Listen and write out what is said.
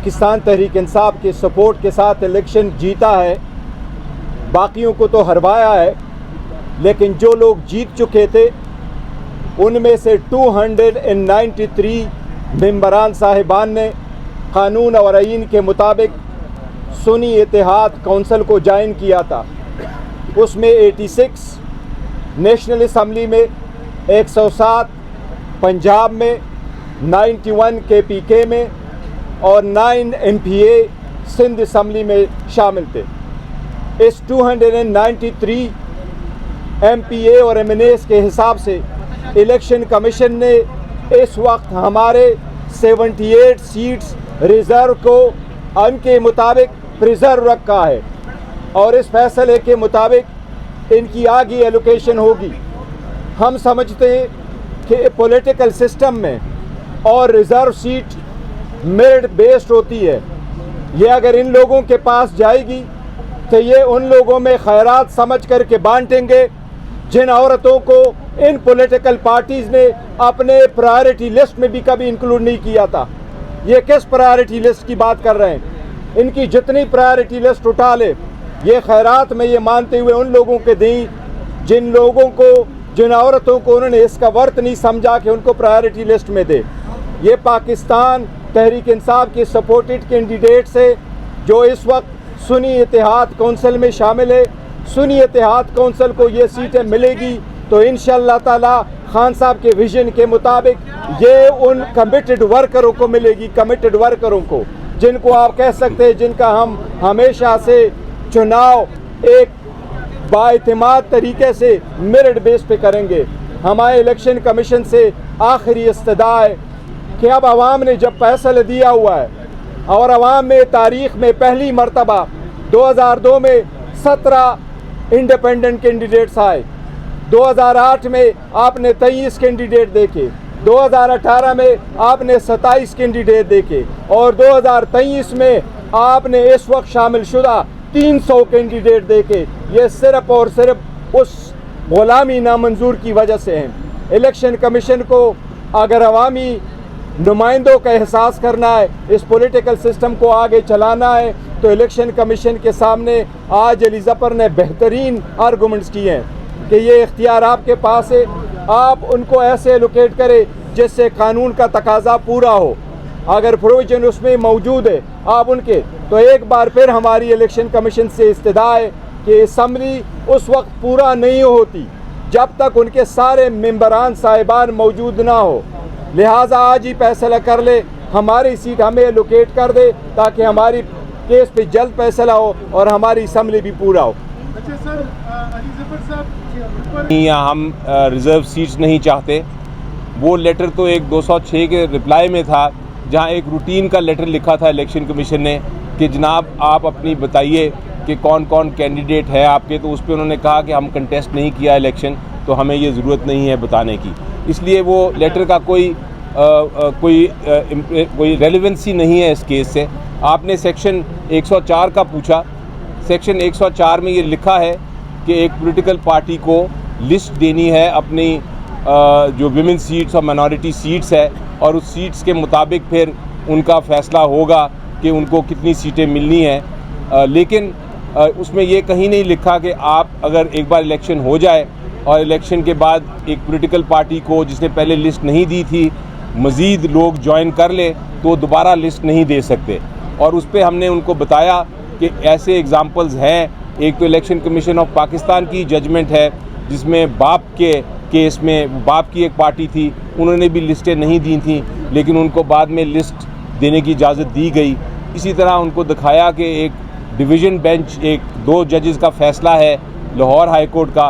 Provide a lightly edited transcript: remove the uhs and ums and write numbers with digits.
पाकिस्तान तहरीक इंसाफ के सपोर्ट के साथ इलेक्शन जीता है, बाकियों को तो हरवाया है, लेकिन जो लोग जीत चुके थे उनमें से 293 मेंबरान साहिबान ने कानून और आईन के मुताबिक सुन्नी इत्तेहाद कौंसिल को ज्वाइन किया था। उसमें 86 नेशनल असम्बली में, 107 पंजाब में, 91 KPK में और 9 MPA सिंध असम्बली में शामिल थे। इस 293 MPA और MNAs के हिसाब से इलेक्शन कमीशन ने इस वक्त हमारे 78 सीट्स रिज़र्व को उनके मुताबिक प्रिजर्व रखा है और इस फैसले के मुताबिक इनकी आगे एलोकेशन होगी। हम समझते हैं कि पॉलिटिकल सिस्टम में और रिज़र्व सीट मेरिट बेस्ड होती है। ये अगर इन लोगों के पास जाएगी तो ये उन लोगों में खैरात समझ करके बांटेंगे जिन औरतों को इन पॉलिटिकल पार्टीज़ ने अपने प्रायोरिटी लिस्ट में भी कभी इंक्लूड नहीं किया था। ये किस प्रायोरिटी लिस्ट की बात कर रहे हैं? इनकी जितनी प्रायोरिटी लिस्ट उठा ले, ये खैरात में ये मानते हुए उन लोगों के दें जिन लोगों को, जिन औरतों को उन्होंने इसका वर्थ नहीं समझा कि उनको प्रायोरिटी लिस्ट में दे। ये पाकिस्तान तहरीक इंसाफ के सपोर्टेड कैंडिडेट्स है जो इस वक्त सुन्नी इत्तेहाद कौंसिल में शामिल है। सुन्नी इत्तेहाद कौंसिल को ये सीटें मिलेगी तो इंशाअल्लाह ताला खान साहब के विजन के मुताबिक ये उन कमिटेड वर्करों को मिलेगी, कमिटेड वर्करों को, जिनको आप कह सकते हैं जिनका हम हमेशा से चुनाव एक बाइतिमाद तरीके से मेरिट बेस पे करेंगे। हमारे इलेक्शन कमीशन से आखिरी इस्तदा है कि अब आवाम ने जब फैसला दिया हुआ है और आवाम में तारीख़ में पहली मरतबा 2002 में 17 इंडिपेंडेंट कैंडिडेट्स आए, 2008 में आपने 23 कैंडिडेट देखे, 2018 में आपने 27 कैंडिडेट देखे और 2023 में आपने इस वक्त शामिल शुदा 300 कैंडिडेट देखे। ये सिर्फ और सिर्फ उस गुलामी नामंजूर की वजह से हैं। इलेक्शन कमीशन को अगर अवामी नुमाइंदों का एहसास करना है, इस पॉलिटिकल सिस्टम को आगे चलाना है, तो इलेक्शन कमीशन के सामने आज अली ज़फ़र ने बेहतरीन आर्गूमेंट्स किए हैं कि ये इख्तियार आपके पास है, आप उनको ऐसे एलोकेट करें जिससे कानून का तकाजा पूरा हो। अगर प्रोविजन उसमें मौजूद है आप उनके, तो एक बार फिर हमारी इलेक्शन कमीशन से इस्तदा है कि असम्बली उस वक्त पूरा नहीं होती जब तक उनके सारे मेंबरान साहिबान मौजूद ना हो। लिहाजा आज ही फैसला कर ले, हमारी सीट हमें एलोकेट कर दे ताकि हमारी केस पे जल्द फैसला हो और हमारी असम्बली भी पूरा हो। अच्छा सर, अली ज़फ़र साहब, हम रिज़र्व सीट्स नहीं चाहते। वो लेटर तो एक 206 के रिप्लाई में था जहां एक रूटीन का लेटर लिखा था इलेक्शन कमीशन ने कि जनाब आप अपनी बताइए कि कौन कौन कैंडिडेट है आपके, तो उस पर उन्होंने कहा कि हम कंटेस्ट नहीं किया इलेक्शन, तो हमें ये ज़रूरत नहीं है बताने की। इसलिए वो लेटर का कोई रेलेवेंसी नहीं है इस केस से। आपने सेक्शन 104 का पूछा। सेक्शन 104 में ये लिखा है कि एक पॉलिटिकल पार्टी को लिस्ट देनी है अपनी जो विमेन सीट्स और माइनॉरिटी सीट्स है, और उस सीट्स के मुताबिक फिर उनका फ़ैसला होगा कि उनको कितनी सीटें मिलनी है। लेकिन उसमें ये कहीं नहीं लिखा कि आप अगर एक बार इलेक्शन हो जाए और इलेक्शन के बाद एक पॉलिटिकल पार्टी को जिसने पहले लिस्ट नहीं दी थी मज़ीद लोग ज्वाइन कर ले तो दोबारा लिस्ट नहीं दे सकते। और उस पर हमने उनको बताया कि ऐसे एग्ज़ाम्पल्स हैं। एक तो इलेक्शन कमीशन ऑफ पाकिस्तान की जजमेंट है जिसमें बाप के केस में बाप की एक पार्टी थी, उन्होंने भी लिस्टें नहीं दी थी लेकिन उनको बाद में लिस्ट देने की इजाज़त दी गई। इसी तरह उनको दिखाया कि एक डिवीज़न बेंच, एक 2 जजेस का फ़ैसला है लाहौर हाई कोर्ट का,